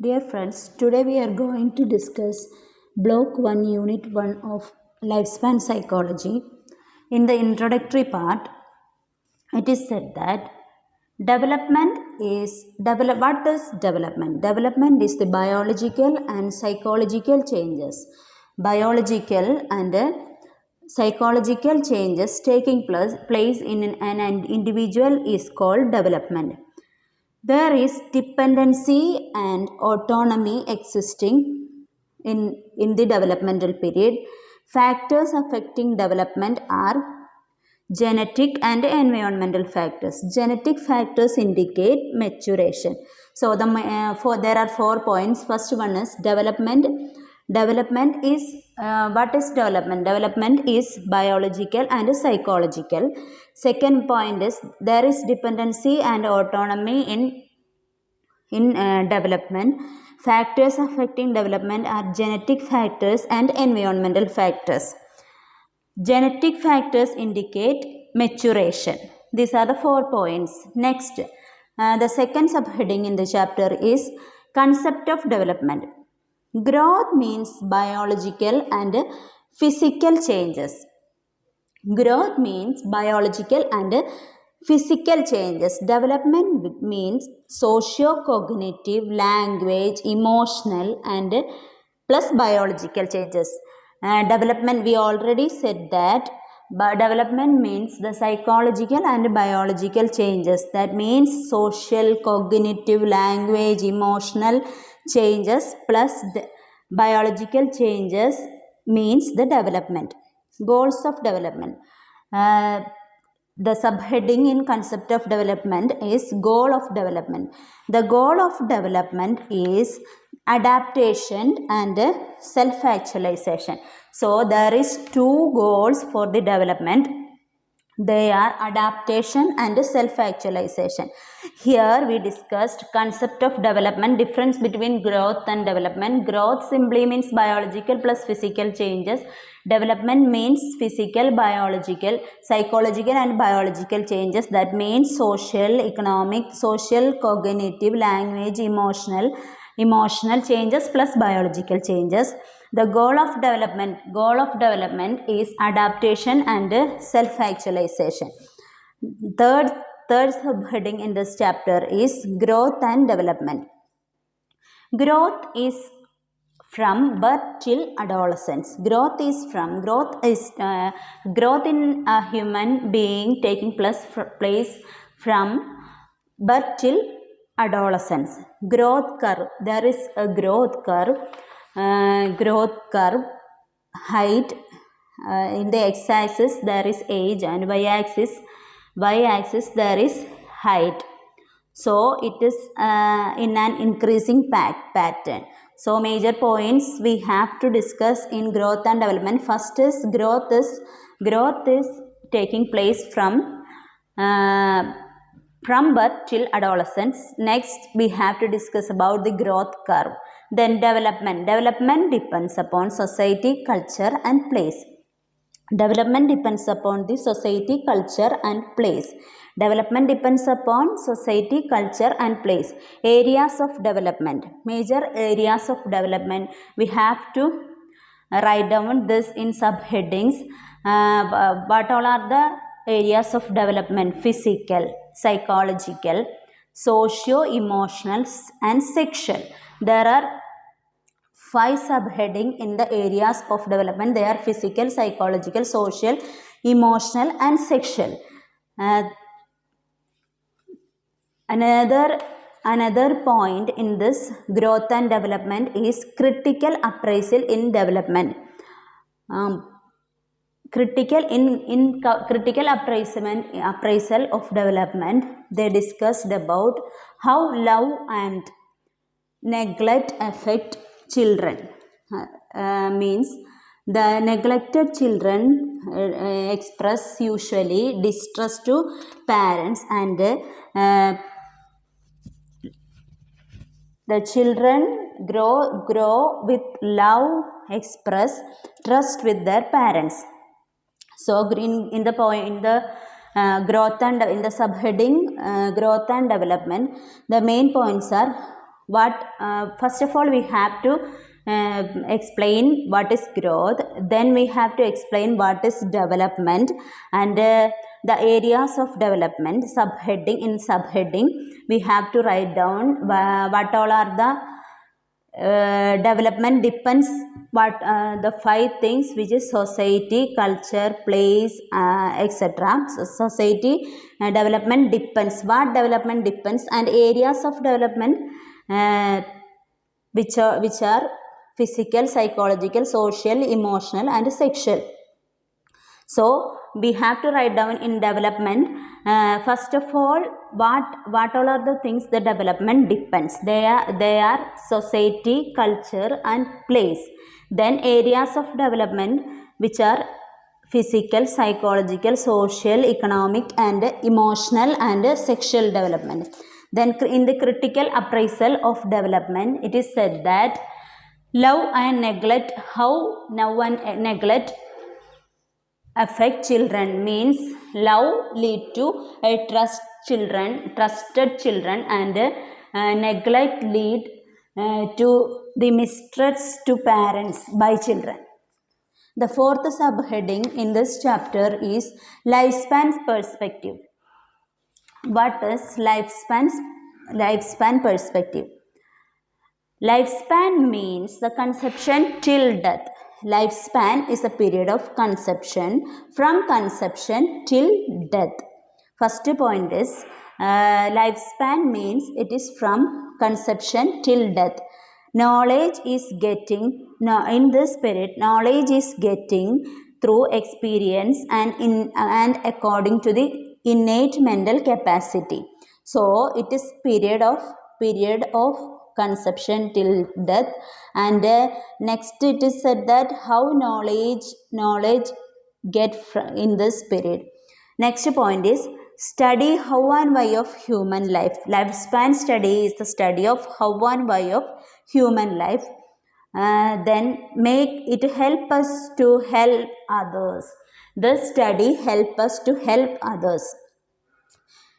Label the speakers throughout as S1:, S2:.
S1: Dear friends, today we are going to discuss Block 1, Unit 1 of Lifespan Psychology. In the introductory part, it is said that what is development? Development is the biological and psychological changes. Biological and psychological changes taking place in an individual is called development. There is dependency and autonomy existing in the developmental period. Factors affecting development are genetic and environmental factors. Genetic factors indicate maturation. So there are 4 points. First one is development. Development is what is development? Development is biological and psychological. Second point is there is dependency and autonomy in development. Factors affecting development are genetic factors and environmental factors. Genetic factors indicate maturation. These are the 4 points. Next, the second subheading in the chapter is concept of development. Growth means biological and physical changes. Growth means biological and physical changes. Development means socio-cognitive, language, emotional and plus biological changes. Development, we already said that, but development means the psychological and biological changes. That means social, cognitive, language, emotional changes plus the biological changes means the development. Goals of development. The subheading in concept of development is goal of development. The goal of development is adaptation and self-actualization. So there is 2 goals for the development. They are adaptation and self-actualization. Here we discussed concept of development, difference between growth and development. Growth simply means biological plus physical changes. Development means physical, biological, psychological and biological changes. That means social, economic, social, cognitive, language, emotional changes plus biological changes. The goal of development is adaptation and self-actualization. Third subheading in this chapter is growth and development. Growth is from birth till adolescence. Growth in a human being taking place from birth till adolescence. Growth curve. There is a growth curve. Height. In the x-axis there is age and y-axis there is height. So it is in an increasing pattern. So major points we have to discuss in growth and development. First is growth is taking place from birth till adolescence. Next we have to discuss about the growth curve. Then development. Development depends upon society, culture and place. Development depends upon the society, culture and place. Development depends upon society, culture and place. Areas of development. Major areas of development. We have to write down this in subheadings. What all are the areas of development? Physical, psychological, socio-emotional and sexual. There are 5 subheading in the areas of development. They are physical, psychological, social, emotional and sexual. Another point in this growth and development is critical appraisal in development. Critical appraisal of development, they discussed about how love and neglect affect children. Means the neglected children express usually distrust to parents and the children grow with love, express trust with their parents. So in the growth and in the subheading growth and development, the main points are First of all, we have to explain what is growth, then we have to explain what is development, and the areas of development. Subheading we have to write down what all are the development depends, the 5 things, which is society, culture, place, etc. So society development depends, what development depends, and areas of development which are physical, psychological, social, emotional, and sexual. So we have to write down in development, first of all, what all are the things the development depends. They are society, culture, and place. Then areas of development, which are physical, psychological, social, economic, and emotional, and sexual development. Then in the critical appraisal of development, it is said that love and neglect, how love and neglect affect children, means love lead to trusted children, and neglect lead to the mistrust to parents by children. The 4th subheading in this chapter is lifespan perspective. What is lifespan perspective? Lifespan means the conception till death. Lifespan is a period of conception, from conception till death. First point is lifespan means it is from conception till death. Knowledge is getting, in this period, knowledge is getting through experience and according to the innate mental capacity. So it is period of conception till death. And next it is said that how knowledge get in this period. Next point is study how and why of human life. Lifespan study is the study of how and why of human life. Then make it help us to help others. This study help us to help others.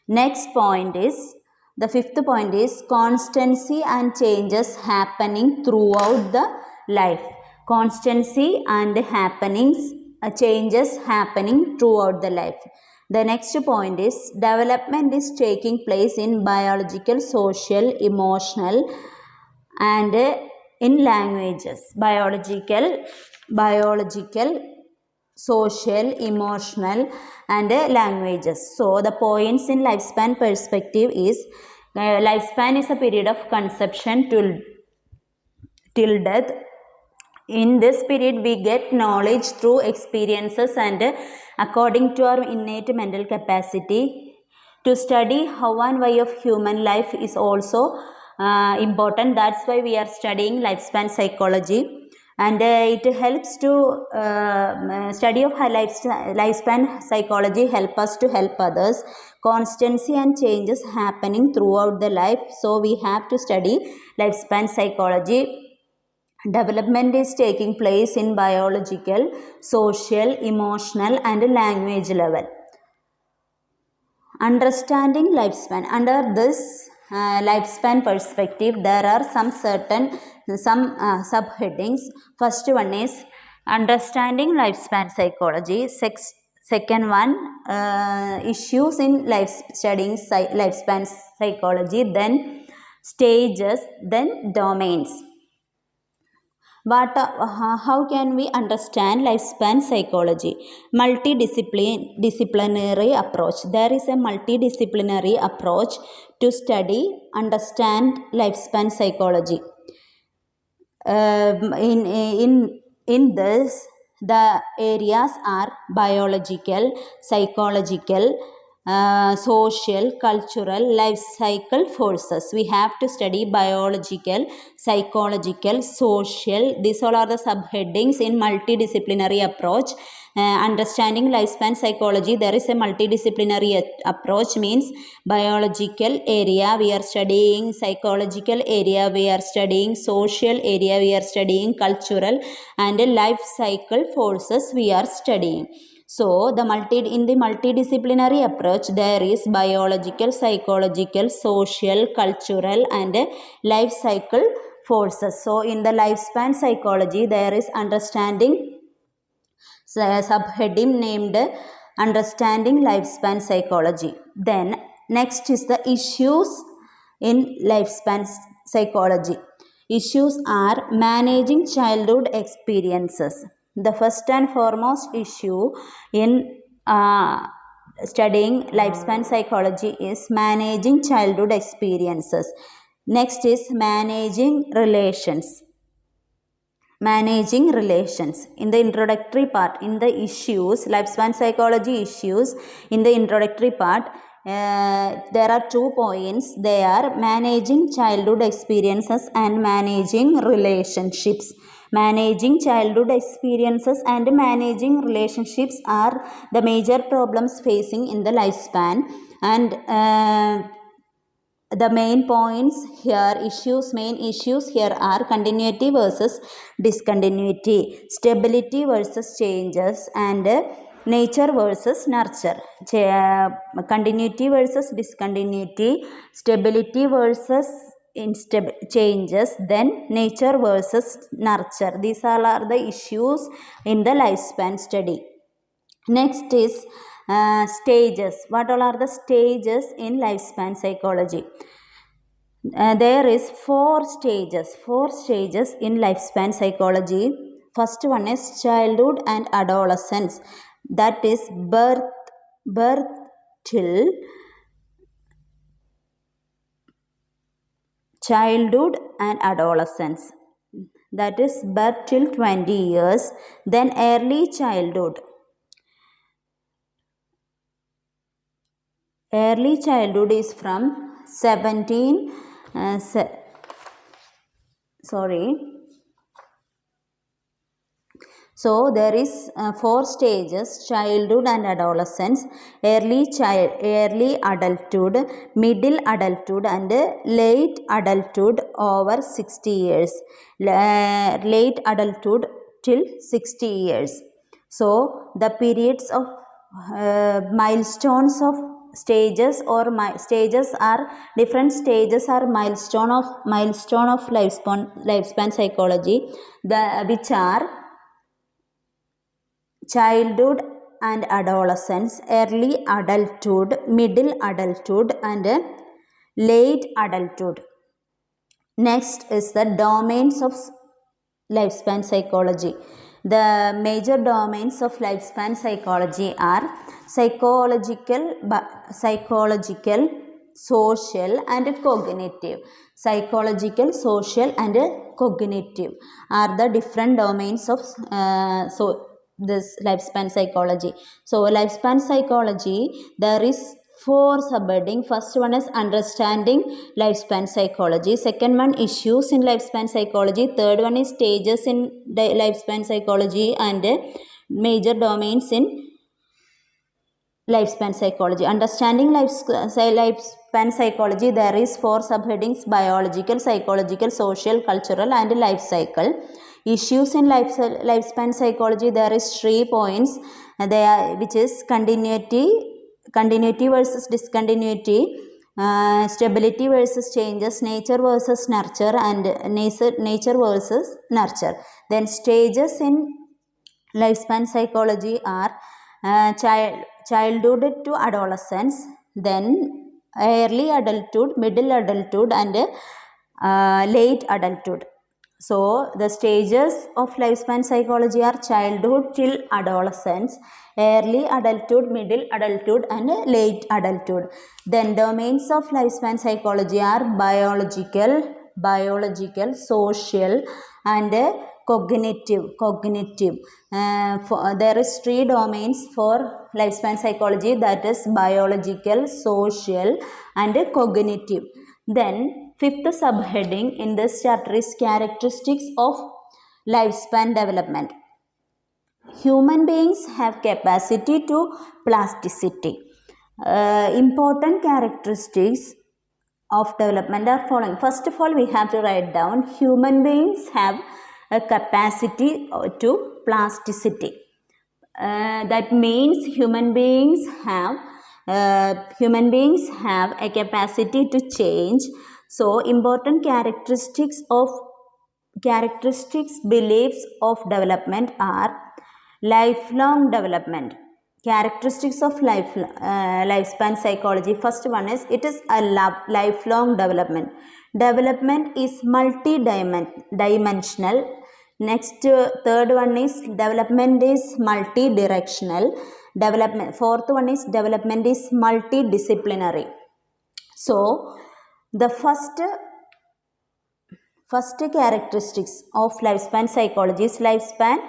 S1: Next point is, the 5th point is constancy and changes happening throughout the life. Constancy and happenings, changes happening throughout the life. The next point is development is taking place in biological, social, emotional, and in languages. Biological, social, emotional, and languages. So the points in lifespan perspective is lifespan is a period of conception till death. In this period we get knowledge through experiences and according to our innate mental capacity. To study how and why of human life is also important. That's why we are studying lifespan psychology. And it helps to study of lifespan psychology help us to help others. Constancy and changes happening throughout the life. So we have to study lifespan psychology. Development is taking place in biological, social, emotional, and language level. Understanding lifespan. Under this lifespan perspective, there are some subheadings. First one is understanding lifespan psychology. Second one, issues in studying lifespan psychology. Then stages. Then domains. How can we understand lifespan psychology? Multidisciplinary approach. There is a multidisciplinary approach to understand lifespan psychology. In this, the areas are biological, psychological, social, cultural, life cycle forces. We have to study biological, psychological, social. These all are the subheadings in multidisciplinary approach. Understanding lifespan psychology, there is a multidisciplinary approach, means biological area we are studying, psychological area we are studying, social area we are studying, cultural and life cycle forces we are studying. So in the multidisciplinary approach, there is biological, psychological, social, cultural, and life cycle forces. So in the lifespan psychology, there is understanding subheading named understanding lifespan psychology. Then next is the issues in lifespan psychology. Issues are managing childhood experiences. The first and foremost issue in studying lifespan psychology is managing childhood experiences. Next is managing relations. Managing relations. In the introductory part, in the issues, lifespan psychology issues, in the introductory part, there are 2 points. They are managing childhood experiences and managing relationships. Managing childhood experiences and managing relationships are the major problems facing in the lifespan. And the main points here, main issues here are continuity versus discontinuity, stability versus changes, and nature versus nurture. Continuity versus discontinuity, stability versus changes, then nature versus nurture. These all are the issues in the lifespan study. Next is stages. What all are the stages in lifespan psychology? There is 4 stages in lifespan psychology. First one is childhood and adolescence. That is birth till childhood and adolescence. That is birth till 20 years. Then early childhood. Early childhood is from 17 So there is 4 stages: childhood and adolescence, early adulthood, middle adulthood, and late adulthood over 60 years. Late adulthood till 60 years. So the periods of milestones of stages or stages are different stages are milestone of lifespan psychology, which are childhood and adolescence, early adulthood, middle adulthood, and late adulthood. Next is the domains of lifespan psychology. The major domains of lifespan psychology are psychological, social, and cognitive. Psychological, social, and cognitive are the different domains of this lifespan psychology. So lifespan psychology, there is 4 subheading. First one is understanding lifespan psychology. Second one, issues in lifespan psychology. Third one is stages in lifespan psychology and major domains in lifespan psychology. Understanding lifespan psychology, there is 4 subheadings: biological, psychological, social, cultural, and life cycle. Issues in lifespan psychology, there is 3 points, which is continuity versus discontinuity, stability versus changes, nature versus nurture, and nature versus nurture. Then stages in lifespan psychology are childhood to adolescence, then early adulthood, middle adulthood, and late adulthood. So the stages of lifespan psychology are childhood till adolescence, early adulthood, middle adulthood, and late adulthood. Then domains of lifespan psychology are biological, social, and cognitive. There is 3 domains for lifespan psychology, that is biological, social, and cognitive. Then fifth subheading in this chapter is characteristics of lifespan development. Human beings have capacity to plasticity. Important characteristics of development are following. First of all, we have to write down human beings have a capacity to plasticity. that means human beings have a capacity to change. So important beliefs of development are lifelong development. Characteristics of lifespan psychology. First one is it is a lifelong development. Development is multi-dimensional. Next, third one is development is multi-directional. Fourth one is development is multidisciplinary. So the first characteristics of lifespan psychology is lifespan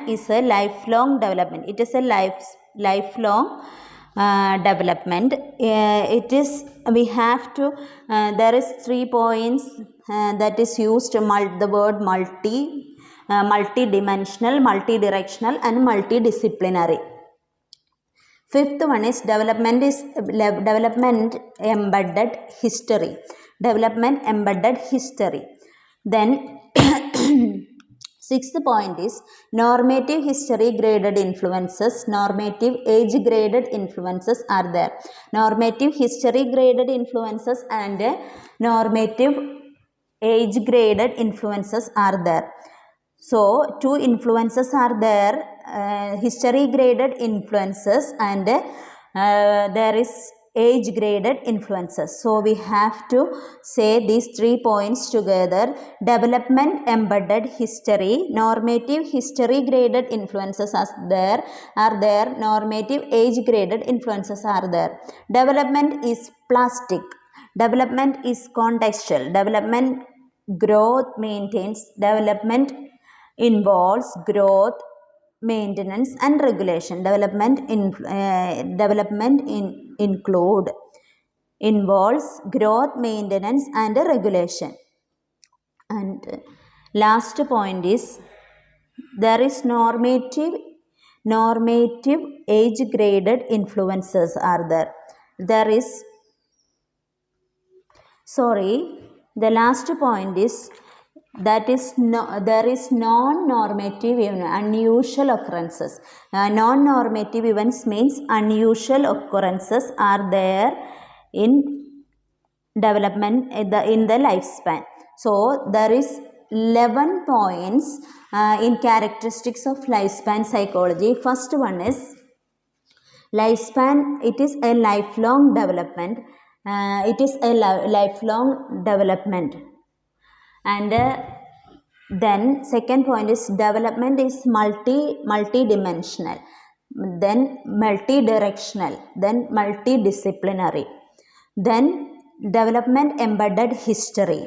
S1: is a lifelong development. It is a lifelong development. It is we have to there is 3 points that is used the word multi-dimensional, multi-directional and multidisciplinary. Fifth one is development embedded history. Development embedded history. Then sixth point is normative history graded influences. Normative age graded influences are there. Normative history graded influences and normative age graded influences are there. So two influences are there, history graded influences and there is age graded influences. So we have to say these 3 points together. Development embedded history, normative history graded influences are there, normative age graded influences are there. Development is plastic. Development is contextual. Development growth maintains. Development involves growth, maintenance and regulation. Development involves growth, maintenance and regulation. And last point is there is normative age graded influences are there. The last point is there is non-normative unusual occurrences. Non-normative events means unusual occurrences are there in development in the lifespan. So there is 11 points in characteristics of lifespan psychology. First one is lifespan. It is a lifelong development. And then second point is development is multi-dimensional, then multi-directional, then multidisciplinary. Then development embedded history.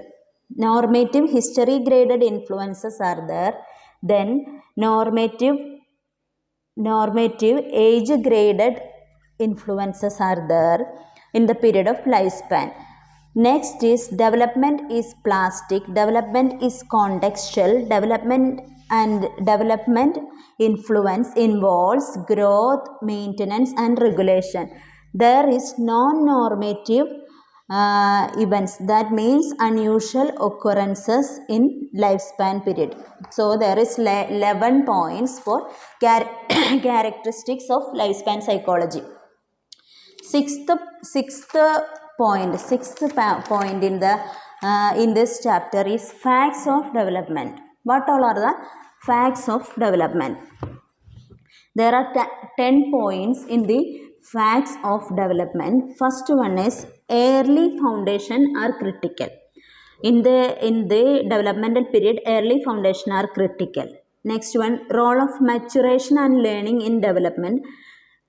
S1: Normative history graded influences are there. Then normative age graded influences are there in the period of lifespan. Next is development is plastic, development is contextual, development influence involves growth, maintenance and regulation. There is non-normative events, that means unusual occurrences in lifespan period. So there is 11 points for characteristics of lifespan psychology. Sixth point in this chapter is facts of development. What all are the facts of development? There are 10 points in the facts of development. First one is early foundation are critical. In the developmental period, early foundation are critical. Next one, role of maturation and learning in development.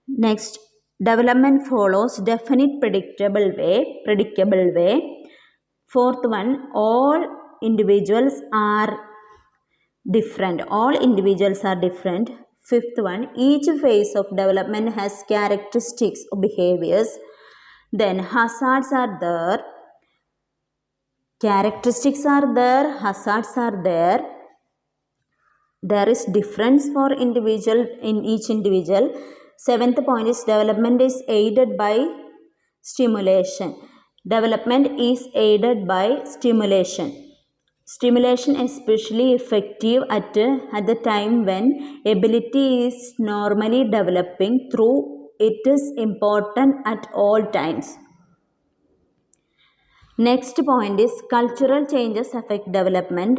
S1: Next, development follows definite predictable way. Fourth one, all individuals are different. Fifth one, each phase of development has characteristics of behaviors. Then hazards are there. Characteristics are there, hazards are there. There is difference for individual in each individual. Seventh point is development is aided by stimulation. Development is aided by stimulation. Stimulation especially effective at the time when ability is normally developing through it is important at all times. Next point is cultural changes affect development.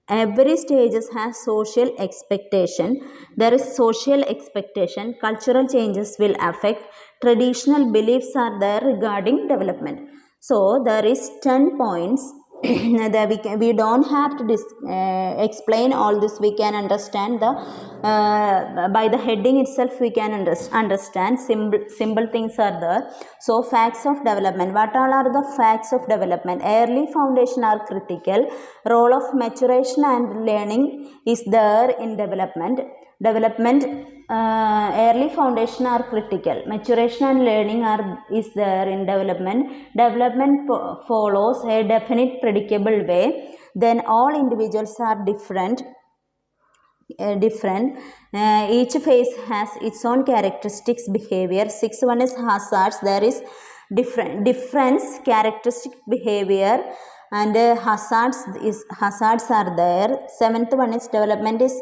S1: Every stages has social expectation. There is social expectation. Cultural changes will affect. Traditional beliefs are there regarding development. So there is 10 points that we don't have to explain all this. We can understand the by the heading itself we can understand simple things are there. So facts of development, what all are the facts of development? Early foundation are critical. Role of maturation and learning is there in development. Early foundation are critical. Maturation and learning is there in development. Development follows a definite predictable way. Then all individuals are different. Each phase has its own characteristics behavior. Sixth one is hazards. There is difference characteristic behavior and hazards are there. Seventh one is development is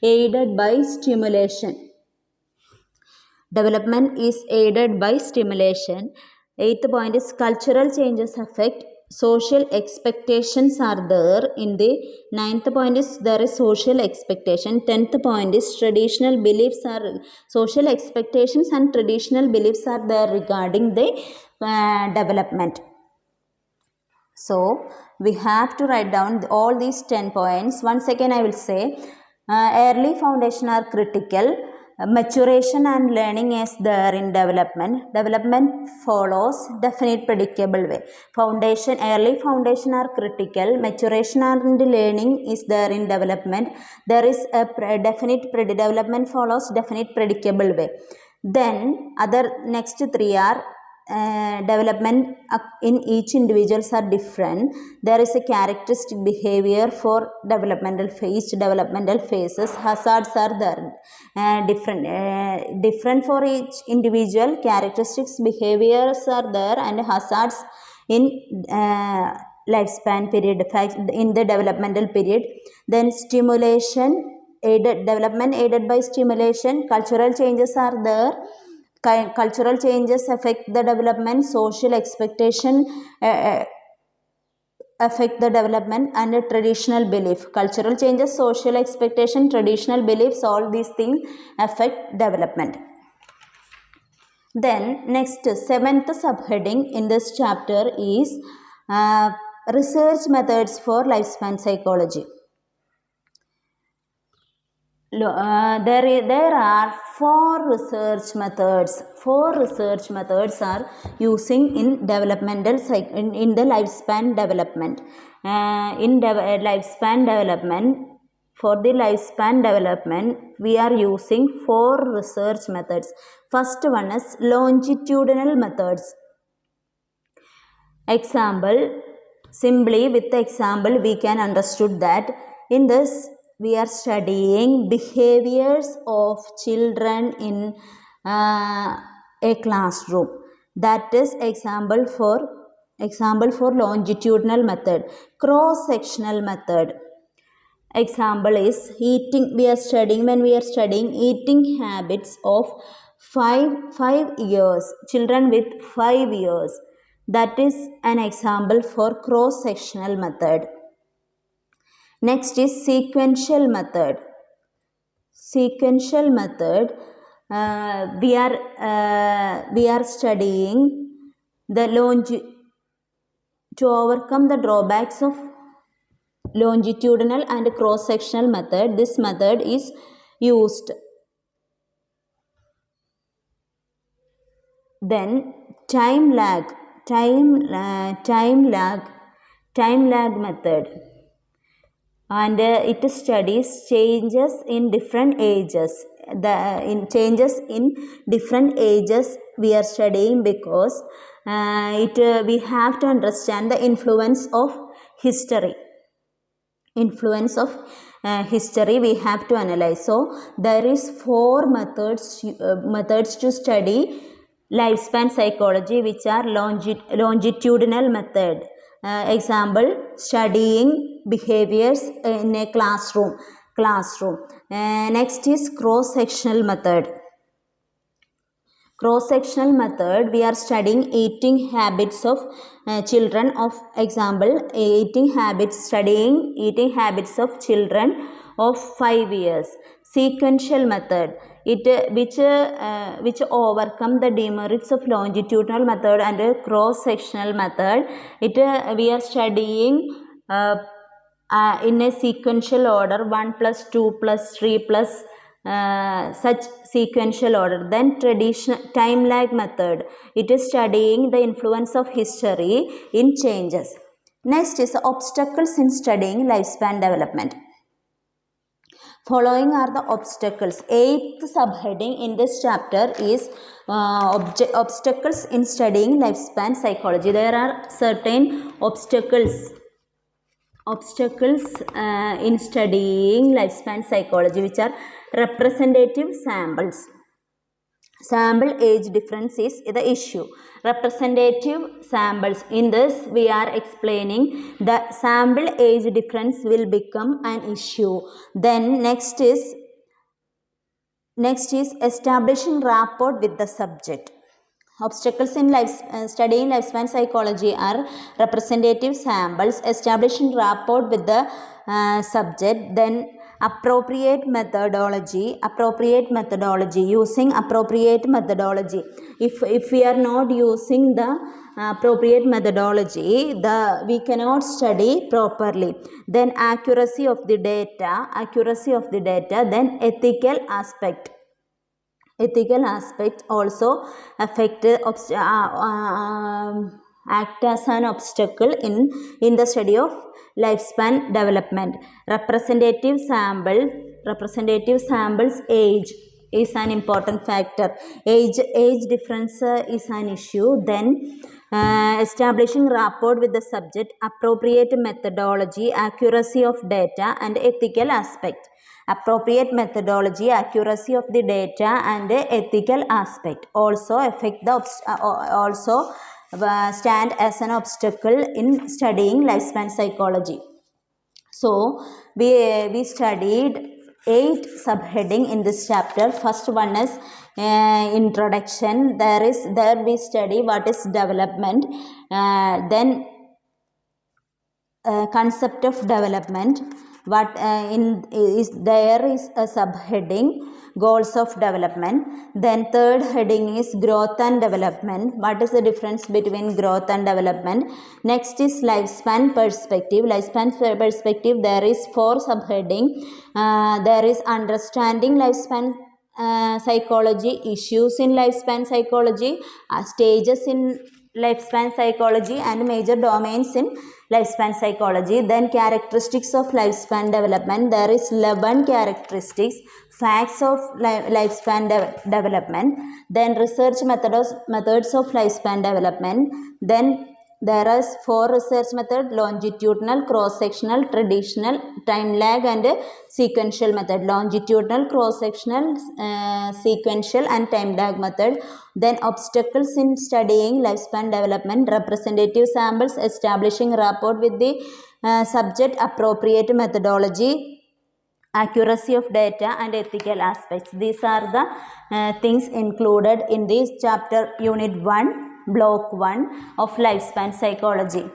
S1: aided by stimulation. Development is aided by stimulation. Eighth point is cultural changes affect. Social expectations are there in the. Ninth point is there is social expectation. 10th point is traditional beliefs are social expectations and traditional beliefs are there regarding the development. So we have to write down all these 10 points. Once again I will say early foundation are critical. Maturation and learning is there in development. Development follows definite predictable way. Early foundation are critical. Maturation and learning is there in development. There is a definite development follows definite predictable way. Then other next three are development in each individuals are different. There is a characteristic behavior for developmental phases. Hazards are there different for each individual. Characteristics behaviors are there and hazards in lifespan period in the developmental period. Then stimulation development aided by stimulation. Cultural changes are there. Cultural changes affect the development. Social expectation affect the development and a traditional belief. Cultural changes, social expectation, traditional beliefs, all these things affect development. Then next, seventh subheading in this chapter is research methods for lifespan psychology. There are four research methods. Four research methods are using in developmental in the lifespan development. Lifespan development, for the lifespan development, we are using four research methods. First one is longitudinal methods. Example, simply with the example we can understood that in this we are studying behaviors of children in a classroom. That is example for longitudinal method. Cross-sectional method. Example is when we are studying eating habits of 5 years, children with 5 years. That is an example for cross-sectional method. Next is sequential method. Sequential method, we are studying to overcome the drawbacks of longitudinal and cross-sectional method. This method is used. Then time lag method, and it studies changes in different ages. Changes in different ages we are studying because we have to understand the influence of history. History we have to analyze. So there is four methods to study lifespan psychology, which are longitudinal method. Example, studying behaviors in a classroom. Next is cross-sectional method. Cross-sectional method, we are studying eating habits of children. Of example, studying eating habits of children of 5 years. Sequential method, which overcome the demerits of longitudinal method and cross-sectional method. We are studying in a sequential order, 1 plus 2 plus 3 plus such sequential order. Then traditional time lag method, it is studying the influence of history in changes. Next is obstacles in studying lifespan development. Following are the obstacles. 8th subheading in this chapter is obstacles in studying lifespan psychology. There are certain obstacles in studying lifespan psychology, which are representative samples. Sample age difference is the issue. Representative samples, in this we are explaining the sample age difference will become an issue. Then next is establishing rapport with the subject. Obstacles in studying lifespan psychology are representative samples, establishing rapport with the subject, then appropriate methodology, using appropriate methodology. If we are not using the appropriate methodology, we cannot study properly. Then accuracy of the data, then ethical aspect also act as an obstacle in the study of lifespan development. Representative samples age is an important factor. Age difference is an issue. Then establishing rapport with the subject, appropriate methodology, accuracy of data, and ethical aspect. Appropriate methodology, accuracy of the data, and ethical aspect also affect the stand as an obstacle in studying lifespan psychology. So we studied 8 subheading in this chapter. First one is introduction. There we study what is development. Then concept of development. There is a subheading, goals of development. Then third heading is growth and development. What is the difference between growth and development? Next is lifespan perspective. There is 4 subheading. There is understanding lifespan psychology, issues in lifespan psychology, stages in lifespan psychology, and major domains in lifespan psychology. Then characteristics of lifespan development. There is 11 characteristics. Facts of lifespan development. Then research methods of lifespan development. Then there are 4 research methods: longitudinal, cross-sectional, traditional, time lag, and sequential method. Longitudinal, cross-sectional, sequential, and time lag method. Then obstacles in studying lifespan development, representative samples, establishing rapport with the subject, appropriate methodology, accuracy of data, and ethical aspects. These are the things included in this chapter, unit 1, block 1 of lifespan psychology.